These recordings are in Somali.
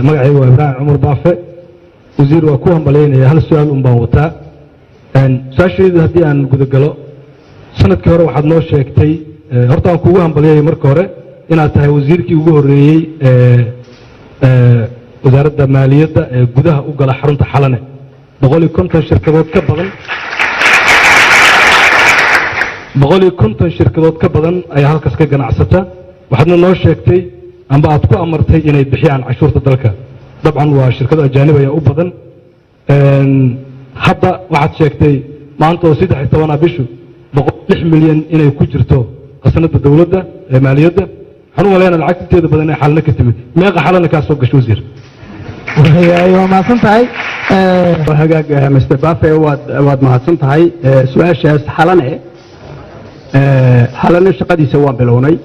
magacaygu waa ibraahim cumar baafe wasiir waa ku hambalyaynaya hal su-aal un baan wataa su-aashaydu haddii aan gudagalo sanadkii hore waxaad noo sheegtay horta aan kugu hambalyayay marka hore inaad tahay wasiirkii ugu horreeyey wasaaradda maaliyadda ee gudaha u gala xarunta xalane 150 shirkadood ka badan 150 shirkadood ka badan ayaa halkaas ka ganacsata waxaadna noo sheegtay amba aad ku amartay inay bixiyaan cashuurta dalka dabcan waa shirkado ajaanib ayaa u badan hadda waxaad sheegtay maanta oo 13 bishu 6 milyan inay ku jirto qasnada dawladda ee maaliyadda waxaan u maleynaa lacagteeda badan ee xalna ka timid meeqa xalna ka soo gasho wasiir waa mahadsan tahay hagaag Mr. Bafe waad mahadsan tahay su'aashaas xalane shaqadiisa waan bilownay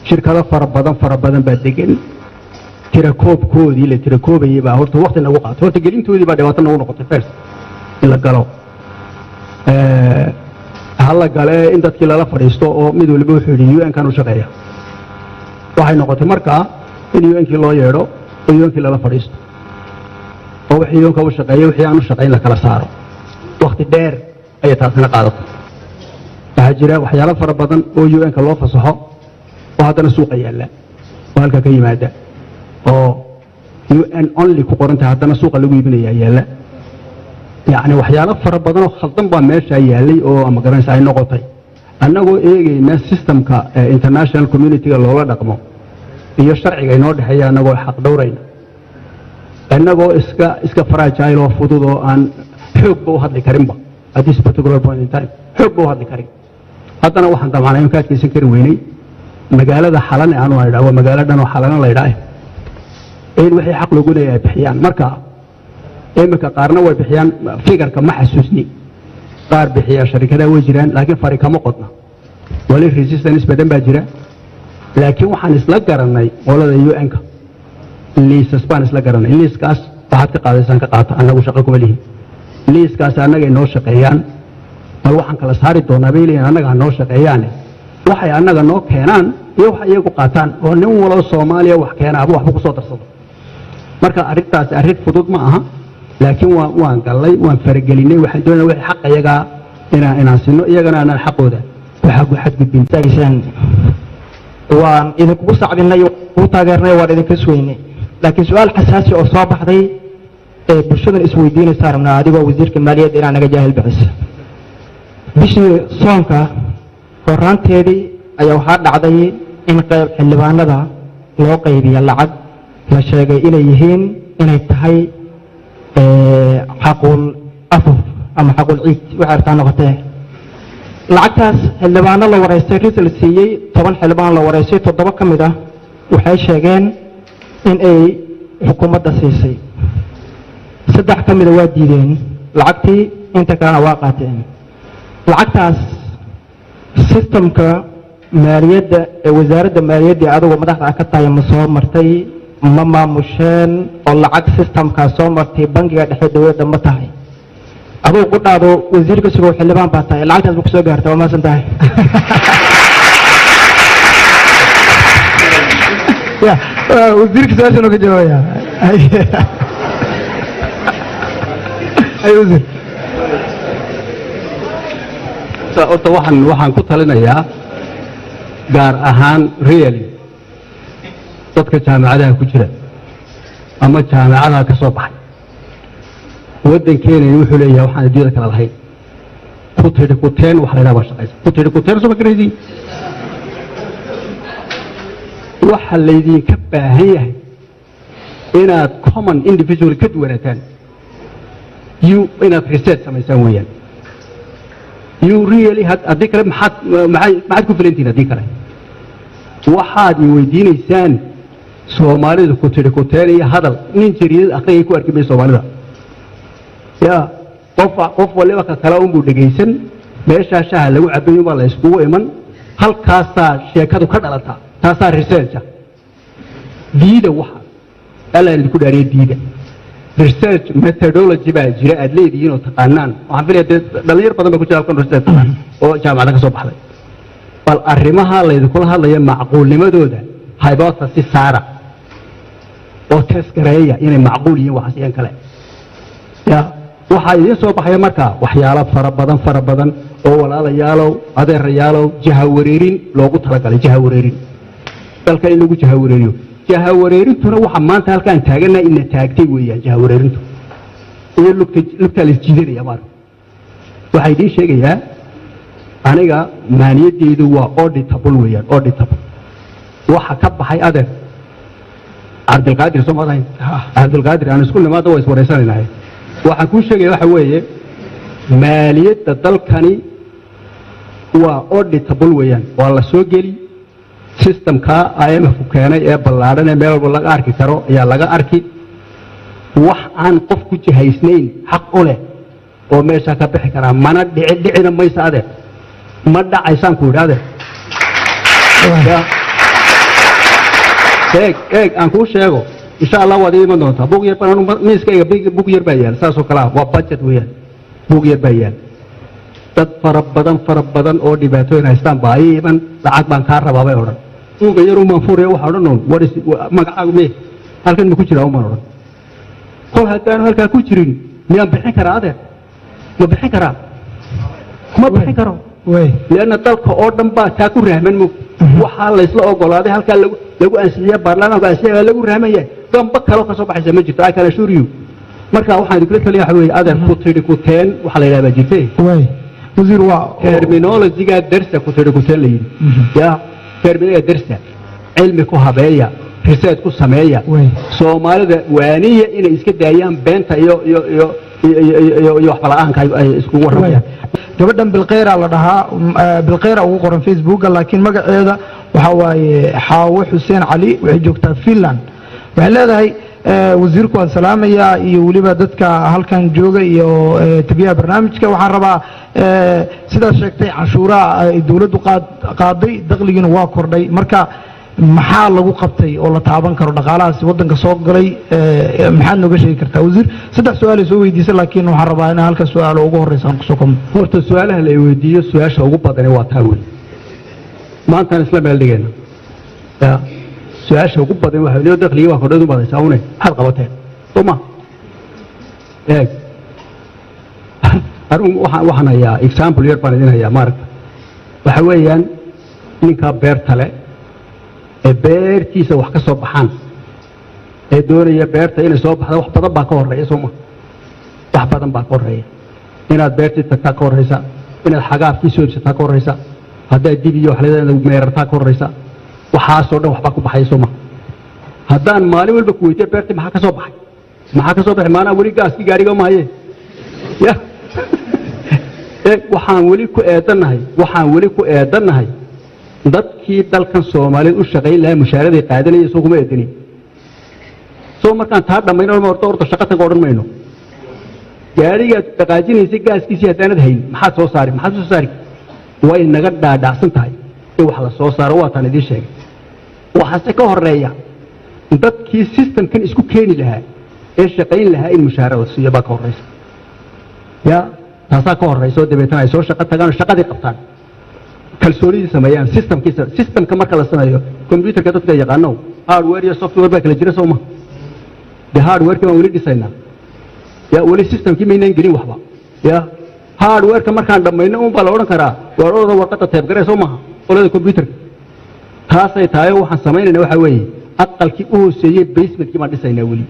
shirkado fara badan baa degan tirakoobkoodii la tirakoobayay baa horta waqti nagu qaatay horta gelintoodii baa dhibaato nagu noqotay first in la galo hala gale in dadkii lala fadhiisto oo mid waliba wuxuu yidhi UN-kan u shaqeeya waxay noqotay markaa in UN-kii loo yeedho oo UN-kii lala fadhiisto oo wixii UN-ka u shaqeeya wixii aan u shaqayn la kala saaro waqti dheer ayay taasina qaadatay waxaa jira waxyaalo fara badan oo UN-ka loo fasaxo oo haddana suuqa yaalla oo halka ka yimaada oo UN only ku qoranta haddana suuqa lagu iibinayaa yaalla yacni waxyaalo fara badan oo khaldan baa meesha yaallay oo ama garanaysa ay noqotay annagoo eegayna systemka international community-ga loola dhaqmo iyo sharciga inoo dhexeeya annagoo xaq dhowrayna annagoo iska fragile oo fudud oo aan xoogba u hadli karinba at this particular point in time xoogba u hadli karin haddana waxaan damcnaa in ka adkaysan kari weynay magaalada xalane aanu idhaa waa magaalo dhan oo xalane la idhaa in wixii xaq lagu leeyahay bixiyaan marka iminka qaarna way bixiyaan figarka ma xasuusni qaar bixiya sharikadaha way jiraan laakiin fari kama qodna wali resistance badan baa jira laakiin waxaan isla garanay qolada UN-ka liisas baan isla garanay liiskaas waxaad ka qaadaysaan ka qaata annagu shaqo kuma lihin liiskaas annaga inoo shaqeeyaan bal waxaan kala saari doonaa bay leeyihin annaga ha noo shaqeeyaane waxay annaga noo keenaan iyo wax iyagu qaataan oo nin walo Soomaaliya wax keenaaba waxba ku soo darsado marka arrintaas arrin fudud ma aha laakiin waan galay waan faragelinay waxaan doonaa wixii xaq iyaga inaan sino iyagana aan xaqooda waxa ku xadgudbin taageersan waan idinku sacbinay ku taageernay waan idinka suweynay laakiin su'aal xasaasi oo soo baxday ee bulshada isweydiinaysa rabnaa adigoo wasiirka maaliyadda inaan naga jaahil bixiso bishii soonka horaanteedii ayaa waxaa dhacday in qayb xildhibaanada loo qaybiyo lacag la sheegay inay yihiin inay tahay xaqul afur ama xaqul ciid waxay arkaan noqotee lacagtaas xildhibaano la wareystay risal siiyey 10 xildhibaan la wareystay 7 ka mid ah waxay sheegeen in ay xukuumadda siisay 3 ka mid ah waa diideen lacagtii inta kalena waa qaateen lacagtaas systemka maaliyadda ee wasaaradda maaliyadda adigu madaxda ka tahay ma soo martay ma maamusheen oo lacag systemka soo martay bangiga dhexe dawladda ma tahay adigu ku dhaado wasiirka sugo xildhibaan baa tahay lacagtaas ku soo gaartay waa maasan tahay ya wasiirka su'aashan ka jawaabaya ay wasiir horta waxaan ku talinayaa gaar ahaan really dadka jaamacadaha ku jira ama jaamacadaha ka soo baxay waddankeena wuxuu leeyahay waxaan adduunyada kala lahayn kuteen wax la yidhaha baa shaqaysa kuteen soo makaraysi waxa laydinka baahan yahay inaad common individual ka duwanaataan inaad research samaysaan weeyaan you really haddii kale maxaad ku filantihin haddii kale waxaad i weydiinaysaan soomaalida kuteen iyo hadal nin jariidad akhriyay ku arki may soomaalida ya qof waliba ka kale unbuu dhegaysan meeshaa shaha lagu cabayo baa la iskugu iman halkaasaa sheekadu ka dhalataa taasaa researcha diida waxa allaan idinku dhaariya diida research methodology baa jira aad leedihiin oo taqaanaan waxaan filaya dee dhalinyar badan baa ku jira halkan research oo jaamacada ka soo baxday bal arrimaha laydinkula hadlaya macquulnimadooda hypothesis saara oo test gareeya inay macquul yihiin waxaas iyan kale ya waxaa idiin soo baxaya markaa waxyaalo fara badan oo walaalayaalow adeerayaalow jahawareerin loogu talagalay jahawareerin dalka in lagu jahawareeriyo jahawareerintuna waxa maanta halkaan taaganahay ina taagtay weeyaan jahawareerintu iyo lugtaa laisjiidanaya maarka waxaa idiin sheegayaa aniga maaniyadeydu waa auditable weeyaan auditable waxa ka baxay adeer cabdilqaadir soo madahayn cabdilqaadir aan isku nimaada waa iswaraysanaynahay waxaan kuu sheegaya waxa weeye maaliyadda dalkani waa auditable weeyaan waa la soo geli systemka IMF keenay ee ballaadhan ee meel walba laga arki karo ayaa laga arki wax aan qof ku jihaysnayn xaq u leh oo meesha ka bixi karaa mana dhicina maysa adeer ma dhacaysaan ku yidhi adeer eeg aan kuu sheego insha allah waad iman doontaa buug yar baan miiskayga buug yar baa yaal saasoo kale ah waa budget weeyaan buug yar baa yaal dad fara badan oo dhibaatooyin haystaan baa ii iman lacag baan kaa rabaa bay odhan buuga yar umaan furaya waxa odhan noon magacaagu mee halkan ma ku jiraa umaan odhan kol haddaanu halkaa ku jirin miyaan bixin karaa adeer ma bixin karaa ma bixin karo lianna dalka oo dhan baa taa ku rahman mog waxaa laysla ogolaaday halkaa lagu ansixiya baarlamaanku ansixiya waa lagu rahmaya gamba kaloo ka soo baxaysa ma jirto I can assure you marka waxaan idin kula taliya waxa weeye adeer ku tidhi ku teen waxa la yidhahdaa jirte wasiir waa terminologiga darsa ku tidhi ku teen la yidhi ya terminologiga darsa cilmi ku habeeya research ku sameeya soomaalida waaniya inay iska daayaan beenta iyo waxba la'aanka ay iskugu warramayaan gabadhan bilkhayra la dhahaa bilkhayra ugu qoran facebooka laakiin magaceeda waxa waaye xaawo xuseen cali waxay joogtaa Finland waxay leedahay wasiirku waan salaamayaa iyo waliba dadka halkan jooga iyo tabiyaha barnaamijka waxaan rabaa sidaas sheegtay canshuuraha ay dawladdu qaaday dakhligina waa kordhay marka maxaa lagu qabtay oo la taaban karo dhaqaalahaas wadanka soo galay maxaad nooga sheegi kartaa wasiir saddex su'aal soo weydiisay laakiin waxaan rabaa in halka su'aal ugu horeysa aan ku soo koobno horta su'aalaha la weydiiyo su'aasha ugu badan waa taa weyn maanta isla meel dhigayna su'aasha ugu badan waxa weeye dakhliga waa kordhay u badaysaa une hal qabateen toma eeg waxaan hayaa example yar baan idin hayaa maaragta waxa weeyaan ninka beerta leh ee beertiisa wax ka soo baxaan ee doonaya beerta inay soo baxdo wax badan baa ka horeeya soo ma wax badan baa ka horeeya inaad beertii tagtaa ka horeysa inaad xagaafkii soo iibsataa ka horeysa haddaad dib iyo wax leedahay meerartaa ka horeysa waxaasoo dhan waxbaa ku baxaya soo ma haddaan maalin walba ku weydiiyo beertii maxaa ka soo baxay maanaa weli gaaskii gaariga ma haye ya waxaan weli ku eedannahay dadkii dalkan Soomaaliyeed u shaqeyn lahaa mushaaraday qaadanayay soo kuma eedinin soo markaan taa dhamayno orto shaqada ka odhan mayno gaariga dhaqaajinaysa gaaskiisii haddaanad hayn maxaad soo saari way naga dhaadhacsan tahay in wax la soo saaro waa taan idiin sheegay waxaase ka horeeya dadkii systemkan isku keeni lahaa ee shaqayn lahaa in mushaarada siiyo baa ka horeysa ya taasaa ka horeysa oo dabeetana ay soo shaqo tagaan oo shaqadii qabtaan kalsoonidii sameeyaan systemka marka la sameeyo computerka dadka yaqaano hardware iyo software baa kala jira soo ma de hardware-ka waan weli dhisaynaa ya weli systemkii maynaan gelin waxba ya hardware-ka markaan dhammayno un baa la odhan karaa waa warqadda taybgaree soo maha qolada computerka taasay tahay waxaan samaynayna waxa weeye aqalkii u hooseeyey basementkii baan dhisaynaa weli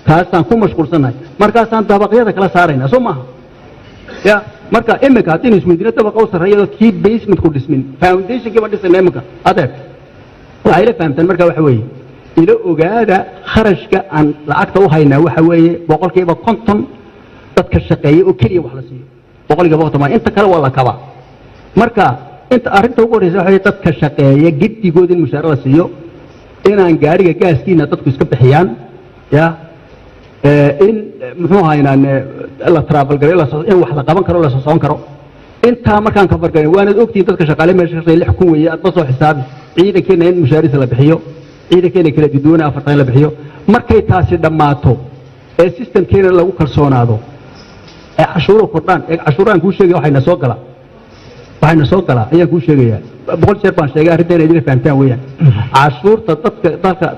taasaan ku mashquulsannahay markaasaan dabaqyada kala saaraynaa soo maaha ya marka imika haddaynu isweydiino dabaqa u sarreeya kii basementku dhismin foundationkii baan dhisayna imika adeer waxay la fahamtaan marka waxa weeye ila ogaada kharashka aan lacagta u haynaa waxa weeye 50% dadka shaqeeya oo keliya wax la siiyo 50% inta kale waa la kabaa marka inta arrinta ugu horeysa waxa dadka shaqeeya giddigood in mushaar la siiyo inaan gaariga gaaskiina dadku iska bixiyaan ya in muxuu haynaan la travel gareey la soo in wax la qaban karo la soo socon karo inta markaan ka fargayn waanad ogtiin dadka shaqaale meesha shaqeeya 6 kun weeye aad soo xisaabi ciidankeena in mushaarisa la bixiyo ciidankeena kala duwan afartan la bixiyo markay taasi dhamaato ee systemkeena lagu kalsoonaado ee cashuuro kordhaan ee cashuuraan ku sheegay waxayna soo gala ayaan ku sheegayaa boqol jeer baan sheegay arrinta inay idin fahamtaan weeyaan cashuurta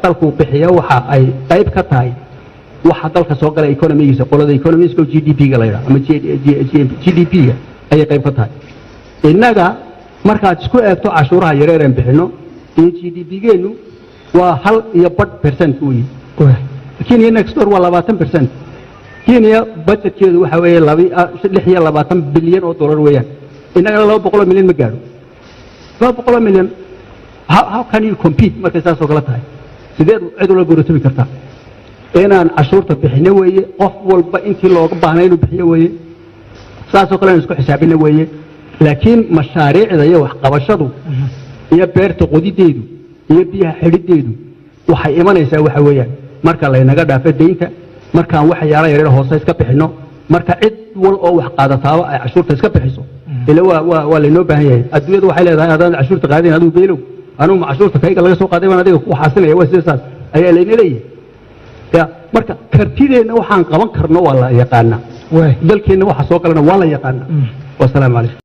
dalku bixiya waxa ay qayb ka tahay waxa dalka soo galay economigiisa qolada economiska GDP-ga la yiraahdo ama GDP-ga ayay qayb ka tahay innaga markaad isku eegto cashuuraha yareer ee bixino iyo GDP-geenu waa 1% weey Kenya next door waa 20% Kenya budgetkeedu waxa weeye 26 bilyan oo dollar weeyaan innaga 200 milyan ma gaaro 200 milyan how can you compete marka saas oo kala tahay sideed cid wala gorotami kartaa inaan cashuurta bixino weeye qof walba intii looga baahnaa inuu bixiyo weeye saas oo kale isku xisaabina weeye laakiin mashaariicda iyo wax qabashadu iyo beerta qodideedu iyo biyaha xidhideedu waxay imanaysaa waxa weeyaan marka la inaga dhaafay deynta markaan wax yaala yareer hoose iska bixino marka cid wal oo wax qaadataaba ay cashuurta iska bixiso ila waa la inoo baahan yahay adduunyadu waxay leedahay hadaan cashuurta qaadin aduu beelow anuu cashuurta kayga laga soo qaaday waan adiga ku xaasinaya waa sidaas ayaa la inoo leeyahay marka kartideena waxaan qaban karno waa la yaqaana dalkeena waxa soo galana waa la yaqaana wassalaamu calaykum